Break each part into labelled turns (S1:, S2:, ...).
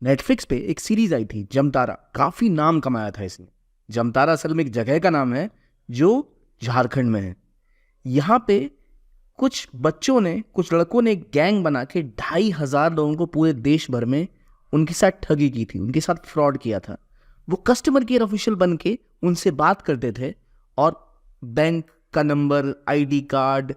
S1: Netflix पे एक series आई थी जमतारा, काफी नाम कमाया था इसने। जमतारा असल में एक जगह का नाम है जो झारखंड में है। यहाँ पे कुछ बच्चों ने, कुछ लड़कों ने एक गैंग बना के 2,500 लोगों को पूरे देश भर में उनके साथ ठगी की थी, उनके साथ फ्रॉड किया था। वो कस्टमर केयर ऑफिशियल बन के उनसे बात करते थे और बैंक का number, ID card,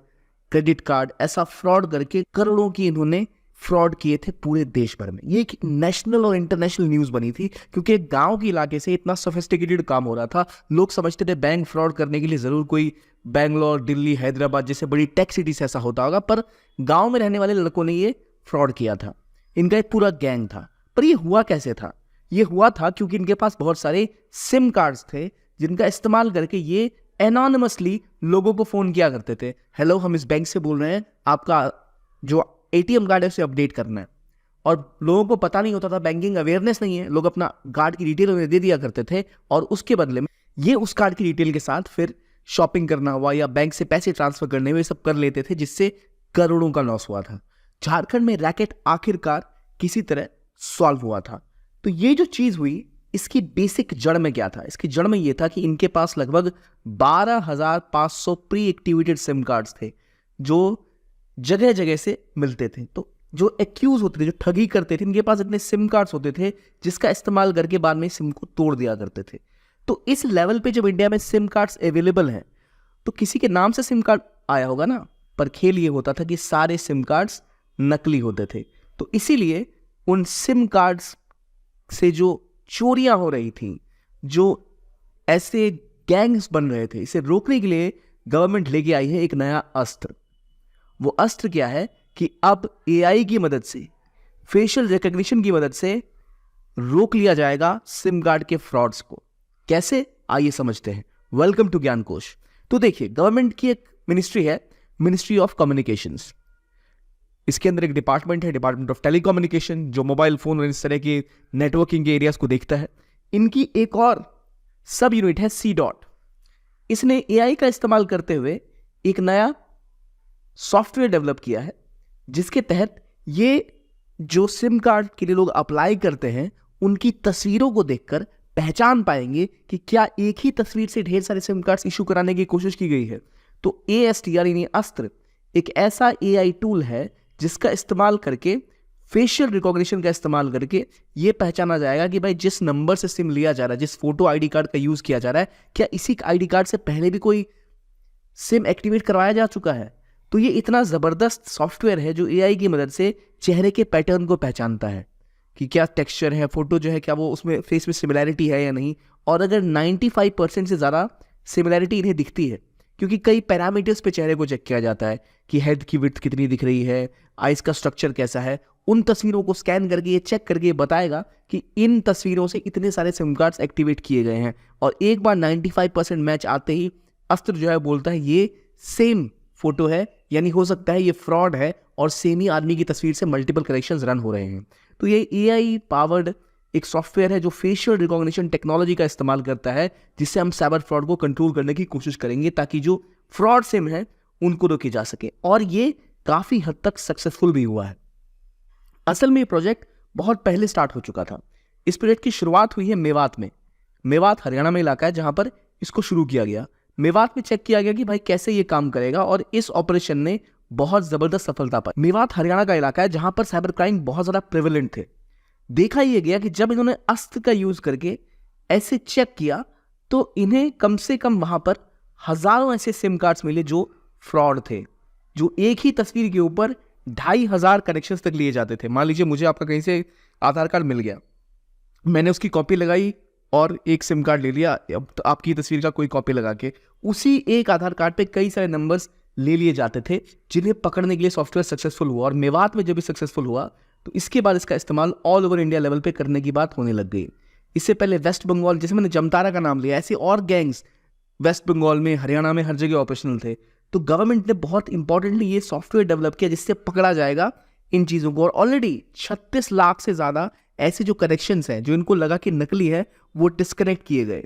S1: credit card ऐसा फ्रॉड करके करोड़ों की इन्होंने फ्रॉड किए थे पूरे देश भर में। ये एक नेशनल और इंटरनेशनल न्यूज बनी थी क्योंकि एक गांव के इलाके से इतना सोफिस्टिकेटेड काम हो रहा था। लोग समझते थे बैंक फ्रॉड करने के लिए जरूर कोई बैंगलोर, दिल्ली, हैदराबाद जैसे बड़ी टेक सिटी से ऐसा होता होगा, पर गांव में रहने वाले लड़कों ने ये फ्रॉड किया था। इनका एक पूरा गैंग था। पर ये हुआ कैसे था? ये हुआ था क्योंकि इनके पास बहुत सारे सिम कार्ड्स थे जिनका इस्तेमाल करके ये एनॉनिमसली लोगों को फोन किया करते थे। हेलो, हम इस बैंक से बोल रहे हैं, आपका जो एटीएम कार्ड है उसे अपडेट करना है। और लोगों को पता नहीं होता था, बैंकिंग अवेयरनेस नहीं है, लोग अपना कार्ड की डिटेल उन्हें दे दिया करते थे और उसके बदले में ये उस कार्ड की डिटेल के साथ फिर शॉपिंग करना हुआ या बैंक से पैसे ट्रांसफर करने हुए सब कर लेते थे, जिससे करोड़ों का लॉस हुआ था। झारखंड में रैकेट आखिरकार किसी तरह सॉल्व हुआ था। तो ये जो चीज हुई, इसकी बेसिक जड़ में क्या था? इसकी जड़ में यह था कि इनके पास लगभग 12,500 प्री एक्टिवेटेड सिम कार्ड्स थे जो जगह जगह से मिलते थे। तो जो एक्यूज होते थे, जो ठगी करते थे, इनके पास इतने सिम कार्ड्स होते थे जिसका इस्तेमाल करके बाद में सिम को तोड़ दिया करते थे। तो इस लेवल पे जब इंडिया में सिम कार्ड्स अवेलेबल हैं तो किसी के नाम से सिम कार्ड आया होगा ना, पर खेल ये होता था कि सारे सिम कार्ड्स नकली होते थे। तो इसीलिए उन सिम कार्ड्स से जो चोरियां हो रही थी, जो ऐसे गैंग्स बन रहे थे, इसे रोकने के लिए गवर्नमेंट लेके आई है एक नया अस्त्र। वो अस्त्र क्या है कि अब एआई की मदद से, फेशियल रिकॉग्निशन की मदद से रोक लिया जाएगा सिम कार्ड के फ्रॉड्स को। कैसे? आइए समझते हैं। वेलकम टू ज्ञान कोश। तो देखिए, गवर्नमेंट की एक मिनिस्ट्री है, मिनिस्ट्री ऑफ कम्युनिकेशंस। इसके अंदर एक डिपार्टमेंट है, डिपार्टमेंट ऑफ टेलीकम्युनिकेशन, जो मोबाइल फोन और इस तरह के नेटवर्किंग के एरियाज को देखता है। इनकी एक और सब यूनिट है सी डॉट। इसने एआई का इस्तेमाल करते हुए एक नया सॉफ्टवेयर डेवलप किया है जिसके तहत ये जो सिम कार्ड के लिए लोग अप्लाई करते हैं उनकी तस्वीरों को देखकर पहचान पाएंगे कि क्या एक ही तस्वीर से ढेर सारे सिम कार्ड्स इशू कराने की कोशिश की गई है। तो ASTR यानी अस्त्र एक ऐसा AI टूल है जिसका इस्तेमाल करके, फेशियल रिकॉग्निशन का इस्तेमाल करके ये पहचाना जाएगा कि भाई जिस नंबर से सिम लिया जा रहा है, जिस फोटो आईडी कार्ड का यूज किया जा रहा है, क्या इसी आईडी कार्ड से पहले भी कोई सिम एक्टिवेट करवाया जा चुका है। तो ये इतना जबरदस्त सॉफ्टवेयर है जो एआई की मदद से चेहरे के पैटर्न को पहचानता है कि क्या टेक्सचर है, फोटो जो है क्या वो उसमें फेस में सिमिलैरिटी है या नहीं। और अगर 95% से ज़्यादा सिमिलैरिटी इन्हें दिखती है, क्योंकि कई पैरामीटर्स पे चेहरे को चेक किया जाता है कि हेड की विड्थ कितनी दिख रही है, आइज का स्ट्रक्चर कैसा है, उन तस्वीरों को स्कैन करके ये चेक करके बताएगा कि इन तस्वीरों से इतने सारे सिम कार्ड्स एक्टिवेट किए गए हैं। और एक बार 95% मैच आते ही अस्त्र जो है बोलता है ये सेम फोटो है, यानी हो सकता है ये फ्रॉड है और सेम ही आदमी की तस्वीर से मल्टीपल करेक्शंस रन हो रहे हैं। तो ये एआई पावर्ड एक सॉफ्टवेयर है जो फेशियल रिकॉग्निशन टेक्नोलॉजी का इस्तेमाल करता है, जिससे हम साइबर फ्रॉड को कंट्रोल करने की कोशिश करेंगे ताकि जो फ्रॉड सिम है उनको रोके जा सके। और ये काफी हद तक सक्सेसफुल भी हुआ है। असल में ये प्रोजेक्ट बहुत पहले स्टार्ट हो चुका था। इस प्रोजेक्ट की शुरुआत हुई है मेवात में। मेवात हरियाणा में इलाका है जहां पर इसको शुरू किया गया। मेवात में चेक किया गया कि भाई कैसे ये काम करेगा और इस ऑपरेशन ने बहुत जबरदस्त सफलता पाई। मेवात हरियाणा का इलाका है जहां पर साइबर क्राइम बहुत ज्यादा प्रेवलेंट थे। देखा यह गया कि जब इन्होंने अस्त्र का यूज करके ऐसे चेक किया तो इन्हें कम से कम वहां पर हजारों ऐसे सिम कार्ड्स मिले जो फ्रॉड थे, जो एक ही तस्वीर के ऊपर 2,500 कनेक्शंस तक लिए जाते थे। मान लीजिए मुझे आपका कहीं से आधार कार्ड मिल गया, मैंने उसकी कॉपी लगाई और एक सिम कार्ड ले लिया, अब तो आपकी तस्वीर का कोई कॉपी लगा के उसी एक आधार कार्ड पे कई सारे नंबर्स ले लिए जाते थे, जिन्हें पकड़ने के लिए सॉफ्टवेयर सक्सेसफुल हुआ। और मेवात में जब भी सक्सेसफुल हुआ तो इसके बाद इसका इस्तेमाल ऑल ओवर इंडिया लेवल पे करने की बात होने लग गई। इससे पहले वेस्ट बंगाल, जैसे मैंने जमतारा का नाम लिया, ऐसे और गैंग्स वेस्ट बंगाल में, हरियाणा में हर जगह ऑपरेशनल थे। तो गवर्नमेंट ने बहुत इंपॉर्टेंटली ये सॉफ्टवेयर डेवलप किया जिससे पकड़ा जाएगा इन चीज़ों को। और ऑलरेडी 36 लाख से ज़्यादा ऐसे जो कनेक्शंस हैं जो इनको लगा कि नकली है वो डिस्कनेक्ट किए गए।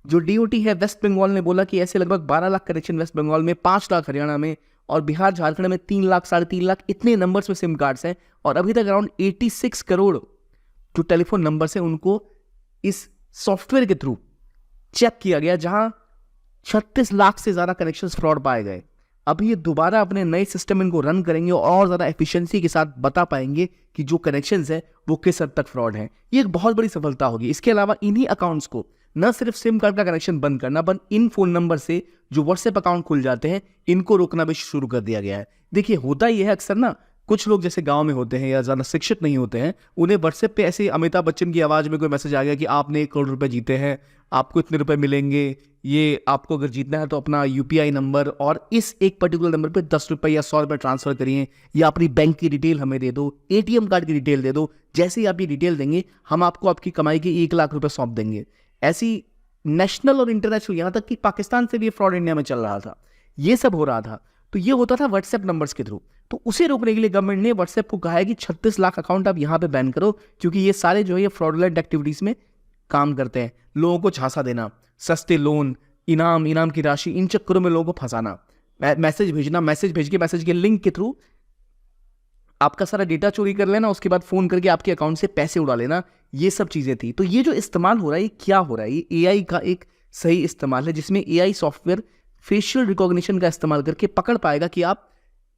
S1: जो DOT है वेस्ट बंगाल ने बोला कि ऐसे लगभग 12 लाख कनेक्शन वेस्ट बंगाल में, 5 लाख हरियाणा में और बिहार झारखंड में 3 लाख, 3.5 लाख इतने नंबर्स में सिम कार्ड्स हैं। और अभी तक अराउंड 86 करोड़ जो टेलीफोन नंबर से उनको इस सॉफ्टवेयर के थ्रू चेक किया गया, जहां 36 लाख से ज़्यादा कनेक्शंस फ्रॉड पाए गए। अभी ये दोबारा अपने नए सिस्टम इनको रन करेंगे और ज़्यादा एफिशिएंसी के साथ बता पाएंगे कि जो कनेक्शंस है वो किस हद तक फ्रॉड है। ये एक बहुत बड़ी सफलता होगी। इसके अलावा इन्हीं अकाउंट्स को न सिर्फ सिम कार्ड का कनेक्शन बंद करना, बट इन फोन नंबर से जो व्हाट्सएप अकाउंट खुल जाते हैं इनको रोकना भी शुरू कर दिया गया है। देखिए होता ये है अक्सर ना, कुछ लोग जैसे गांव में होते हैं या ज़्यादा शिक्षित नहीं होते हैं, उन्हें व्हाट्सएप पे ऐसे अमिताभ बच्चन की आवाज़ में कोई मैसेज आ गया कि आपने 1 करोड़ रुपए जीते हैं, आपको इतने रुपए मिलेंगे, ये आपको अगर जीतना है तो अपना यूपीआई नंबर और इस एक पर्टिकुलर नंबर पे 10 रुपए या 100 रुपए ट्रांसफर करिए, या अपनी बैंक की डिटेल हमें दे दो, एटीएम कार्ड की डिटेल दे दो। जैसे ही आप ये डिटेल देंगे हम आपको आपकी कमाई के 1 लाख रुपए सौंप देंगे। ऐसी नेशनल और इंटरनेशनल, यहाँ तक कि पाकिस्तान से भी फ्रॉड इंडिया में चल रहा था, ये सब हो रहा था। तो ये होता था व्हाट्सएप नंबर्स के थ्रू। तो उसे रोकने के लिए गवर्नमेंट ने व्हाट्सएप को कहा है कि 36 लाख अकाउंट आप यहाँ पे बैन करो, क्योंकि ये सारे जो है ये फ्रॉडुलेंट एक्टिविटीज में काम करते हैं। लोगों को झांसा देना, सस्ते लोन, इनाम की राशि, इन चक्करों में लोगों को फंसाना, मैसेज भेजना, मैसेज भेज के मैसेज के लिंक के थ्रू आपका सारा डेटा चोरी कर लेना, उसके बाद फोन करके आपके अकाउंट से पैसे उड़ा लेना, ये सब चीजें थी। तो ये जो इस्तेमाल हो रहा है ये क्या हो रहा है? ये एआई का एक सही इस्तेमाल है, जिसमें एआई सॉफ्टवेयर फेशियल रिकॉग्निशन का इस्तेमाल करके पकड़ पाएगा कि आप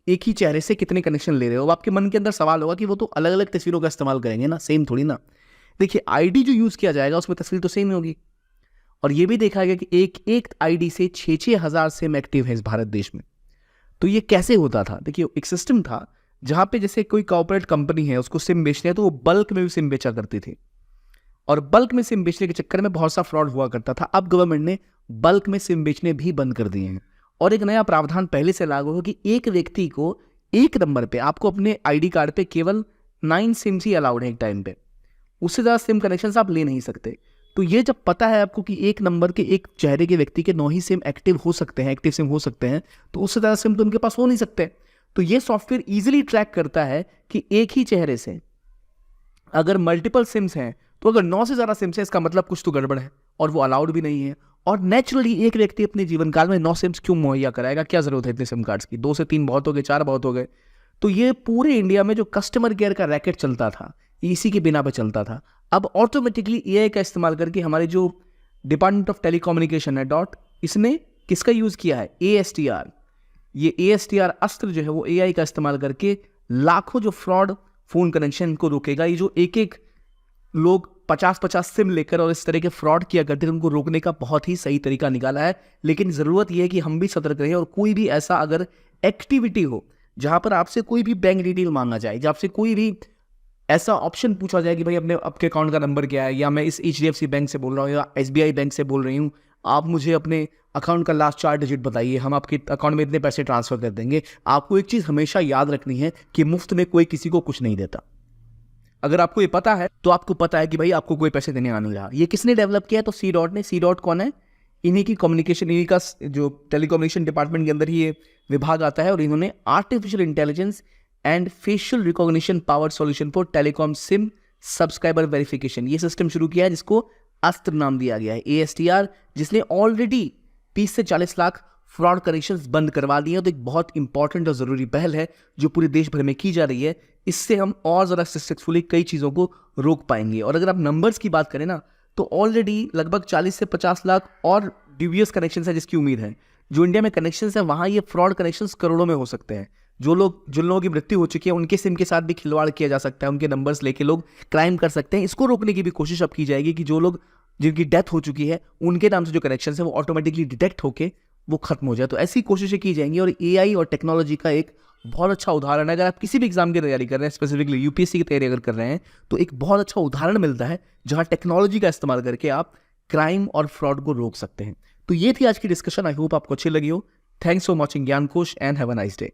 S1: एक ही चेहरे से कितने कनेक्शन ले रहे हो। अब आपके मन के अंदर सवाल होगा कि वो तो अलग अलग तस्वीरों का इस्तेमाल करेंगे ना, सेम थोड़ी ना। देखिए आईडी जो यूज किया जाएगा उसमें तस्वीर तो सेम ही होगी। और ये भी देखा गया कि एक आईडी से 6-6 हजार सिम एक्टिव है इस भारत देश में। तो ये कैसे होता था? देखिए एक सिस्टम था जहां पे जैसे कोई कॉर्पोरेट कंपनी है, उसको सिम बेचने हैं तो वो बल्क में भी सिम बेचा करती थी, और बल्क में सिम बेचने के चक्कर में बहुत सा फ्रॉड हुआ करता था। अब गवर्नमेंट ने बल्क में सिम बेचने भी बंद कर दिए हैं, और एक नया प्रावधान पहले से लागू हो कि एक व्यक्ति को एक नंबर पे, आपको अपने आईडी कार्ड पे केवल 9 सिम्स ही अलाउड है एक टाइम पे, उससे ज़्यादा सिम कनेक्शन आप ले नहीं सकते। तो ये जब पता है आपको कि एक नंबर के, एक चेहरे के व्यक्ति के 9 ही सिम एक्टिव हो सकते हैं, एक्टिव सिम हो सकते हैं, तो उससे ज़्यादा सिम तो उनके पास हो नहीं सकते। तो ये सॉफ्टवेयर इजीली ट्रैक करता है कि एक ही चेहरे से अगर मल्टीपल सिम्स हैं, तो अगर 9 से ज़्यादा सिम्स है इसका मतलब कुछ तो गड़बड़ है, और वो अलाउड भी नहीं है। और नेचुरली एक व्यक्ति अपने जीवन काल में 9 सिम्स क्यों मुहैया कराएगा? क्या जरूरत है इतने सिम कार्ड्स की? 2 से 3 बहुत हो गए, 4 बहुत हो गए। तो ये पूरे इंडिया में जो कस्टमर केयर का रैकेट चलता था, इसी के बिना पे चलता था। अब ऑटोमेटिकली एआई का इस्तेमाल करके हमारे जो डिपार्टमेंट ऑफ टेलीकम्युनिकेशन है इसने किसका यूज किया है? ASTR। ये ASTR अस्त्र जो है वो एआई का इस्तेमाल करके लाखों जो फ्रॉड फोन कनेक्शन को रोकेगा। ये जो एक लोग 50-50 सिम लेकर और इस तरह के फ्रॉड किया करते हैं, उनको रोकने का बहुत ही सही तरीका निकाला है। लेकिन जरूरत यह है कि हम भी सतर्क रहें, और कोई भी ऐसा अगर एक्टिविटी हो जहां पर आपसे कोई भी बैंक डिटेल मांगा जाए, जब आपसे कोई भी ऐसा ऑप्शन पूछा जाए कि भाई अपने आपके अकाउंट का नंबर क्या है, या मैं इस HDFC बैंक से बोल रहा हूँ या SBI बैंक से बोल रही हूँ, आप मुझे अपने अकाउंट का लास्ट 4 डिजिट बताइए, हम आपके अकाउंट में इतने पैसे ट्रांसफर कर देंगे। आपको एक चीज़ हमेशा याद रखनी है कि मुफ्त में कोई किसी को कुछ नहीं देता। अगर आपको ये पता है तो आपको पता है कि भाई आपको कोई पैसे देने आने रहा। ये किसने डेवलप किया है? तो C.DOT ने। C.DOT कौन है? इन्हीं की कम्युनिकेशन, इन्हीं का जो टेलीकम्युनिकेशन डिपार्टमेंट के अंदर ही ये विभाग आता है, और इन्होंने artificial intelligence and facial recognition power solution for telecom SIM subscriber verification, ये सिस्टम शुरू किया है, जिसको अस्त्र नाम दिया गया है ASTR, जिसने ऑलरेडी 30 से 40 लाख फ्रॉड कनेक्शंस बंद करवा दिए हैं। तो एक बहुत इंपॉर्टेंट और जरूरी पहल है जो पूरे देश भर में की जा रही है। इससे हम और ज़्यादा सक्सेसफुली कई चीज़ों को रोक पाएंगे। और अगर आप नंबर्स की बात करें ना, तो ऑलरेडी लगभग 40 से 50 लाख और ड्यूबियस कनेक्शन है जिसकी उम्मीद है। जो इंडिया में कनेक्शन है वहाँ ये फ्रॉड कनेक्शन करोड़ों में हो सकते हैं। जिन लोगों की मृत्यु हो चुकी है उनके सिम के साथ भी खिलवाड़ किया जा सकता है, उनके नंबर्स लेके लोग क्राइम कर सकते हैं। इसको रोकने की भी कोशिश अब की जाएगी कि जो लोग जिनकी डेथ हो चुकी है उनके नाम से जो कनेक्शन है वो ऑटोमेटिकली डिटेक्ट होके वो खत्म हो जाए। तो ऐसी कोशिशें की जाएंगी, और एआई और टेक्नोलॉजी का एक बहुत अच्छा उदाहरण है। अगर आप किसी भी एग्जाम की तैयारी कर रहे हैं, स्पेसिफिकली यूपीएससी की तैयारी अगर कर रहे हैं, तो एक बहुत अच्छा उदाहरण मिलता है जहां टेक्नोलॉजी का इस्तेमाल करके आप क्राइम और फ्रॉड को रोक सकते हैं। तो ये थी आज की डिस्कशन। आई होप आपको अच्छी लगी हो। थैंक्स फॉर वॉचिंग ज्ञान कोश and have a nice day.